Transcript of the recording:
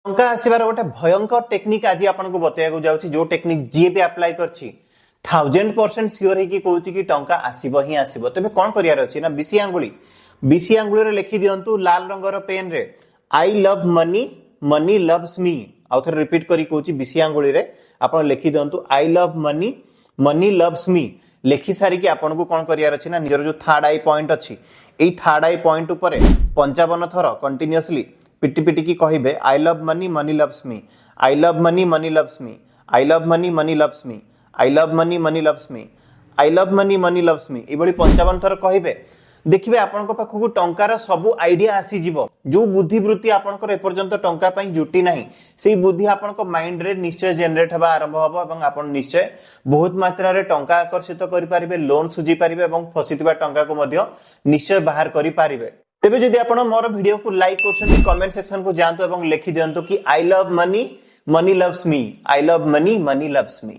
टंका आसबार गोटे भयंकर टेक्निक आज आपको बताया जाऊँगी जो टेक्निक जी भी अप्लाई करछि 1000% सियोर है कि कहूँ कि टंका आसब ही आसब। तेज कौन करार अच्छी ना बीसी आंगुली लिखि दिंतु लाल रंगर पेन रे आई लव मनी मनी लव्स मी। आउ थे रिपीट करी कहूँ बीसी आंगुली रे आप लिखि दिंतु I love money money loves me. लिखि सारिकी आपन को कौन करार अच्छी ना निजर जो थर्ड आई पॉइंट अच्छी यही थर्ड आई पॉइंट उपर 55 थर कंटिन्यूअसली पिटी पिटी की कहिबे आई लव मनी मनी लव्स मी आई लव मनी मनी लव्स मी आई लव मनी मनी लव्स मी आई लव मनी मनी लव्स मी आई लव मनी मनी लव्स मी ये 55 थर कहिबे। देखिए आपण पाखक टंकार सब आइडिया आसी जीवो जो बुद्धिवृत्ति आपनकर एपर्यंत टंका पई जुटी नाही से बुद्धि आपनको माइंड रे निश्चय जनरेट हवा आरंभ हबो एवं आपण निश्चय बहुत मात्रा रे टंका आकर्षित करि पारिबे लोन सुझी पारिबे एवं फसितबा टंका को मध्य निश्चय बाहर करि पारिबे। तेबे जदि आपण मोर वीडियो को लाइक करछन कमेंट सेक्शन को जानतो एवं लिखि दियंतो कि आई लव मनी मनी लव्स मी आई लव मनी मनी लव्स मी।